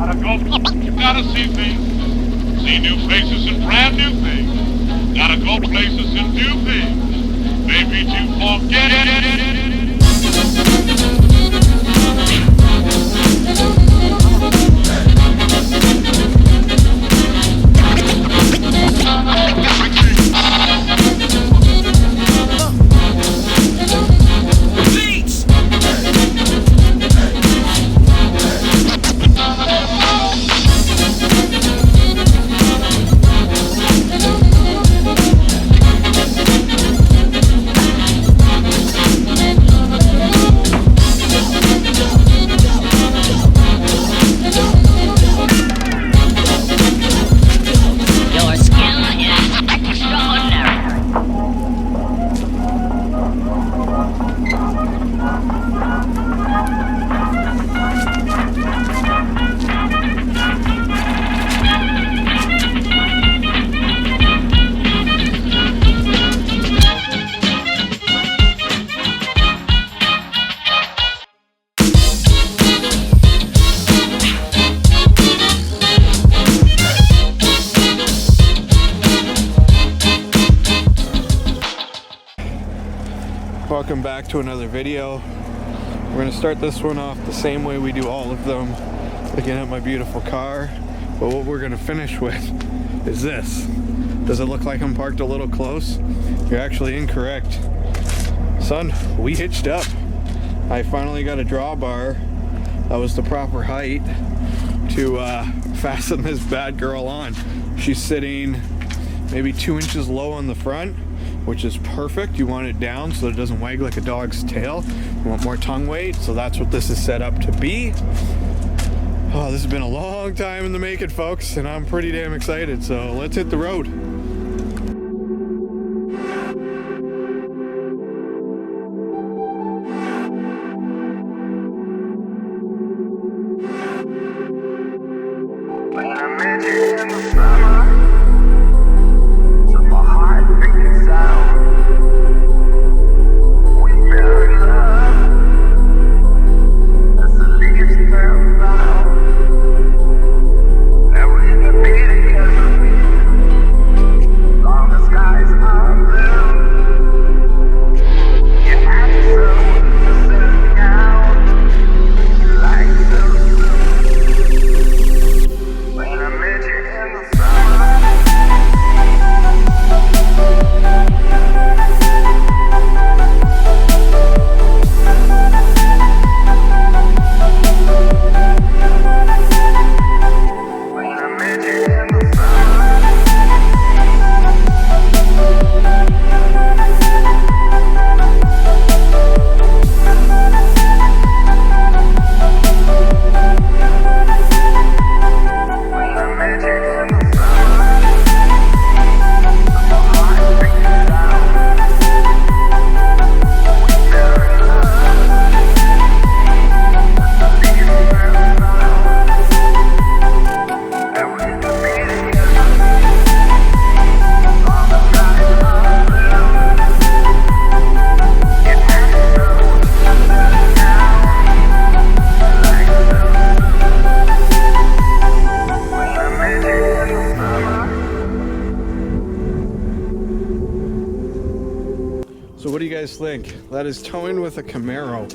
You gotta see things. See new faces and brand new things. Gotta go places and do things. Maybe to forget it. Welcome back to another video. We're going to start this one off the same way we do all of them, looking at my beautiful car. But what we're going to finish with is this. Does it look like I'm parked a little close? You're actually incorrect. Son, we hitched up. I finally got a drawbar that was the proper height to fasten this bad girl on. She's sitting maybe 2 inches low on the front, which is perfect. You want it down so that it doesn't wag like a dog's tail. You want more tongue weight, so that's what this is set up to be. Oh, this has been a long time in the making, folks, and I'm pretty damn excited, so let's hit the road. So what do you guys think? That is towing with a Camaro,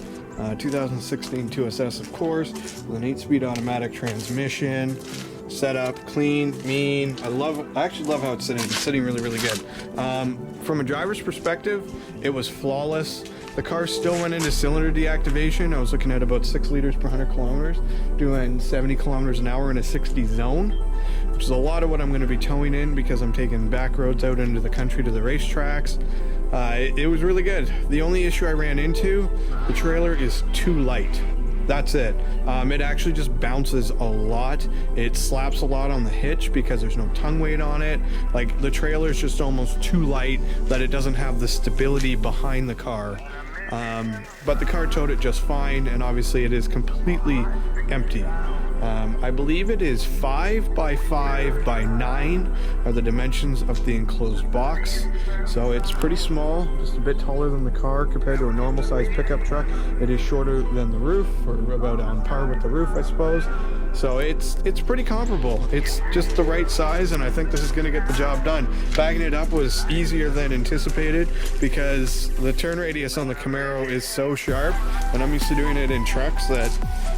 2016 2SS, of course, with an 8-speed automatic transmission. Setup, clean, mean. I actually love how it's sitting. It's sitting really, really good. From a driver's perspective, it was flawless. The car still went into cylinder deactivation. I was looking at about 6 liters per 100 kilometers, doing 70 kilometers an hour in a 60 zone, which is a lot of what I'm going to be towing in because I'm taking back roads out into the country to the racetracks. It was really good. The only issue I ran into, the trailer is too light. That's it. It actually just bounces a lot. It slaps a lot on the hitch because there's no tongue weight on it. Like, the trailer is just almost too light that it doesn't have the stability behind the car. But the car towed it just fine, and obviously it is completely empty. I believe it is 5 by 5 by 9 are the dimensions of the enclosed box. So it's pretty small, just a bit taller than the car compared to a normal size pickup truck. It is shorter than the roof, or about on par with the roof, I suppose. So it's pretty comparable. It's just the right size, and I think this is going to get the job done. Bagging it up was easier than anticipated because the turn radius on the Camaro is so sharp, and I'm used to doing it in trucks, that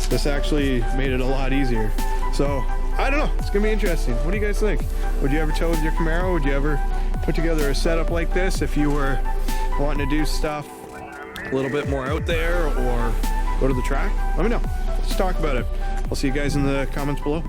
this actually made it a lot easier. So I don't know, it's gonna be interesting. What do you guys think? Would you ever tow with your Camaro? Would you ever put together a setup like this if you were wanting to do stuff a little bit more out there or go to the track? Let me know. Let's talk about it. I'll see you guys in the comments below.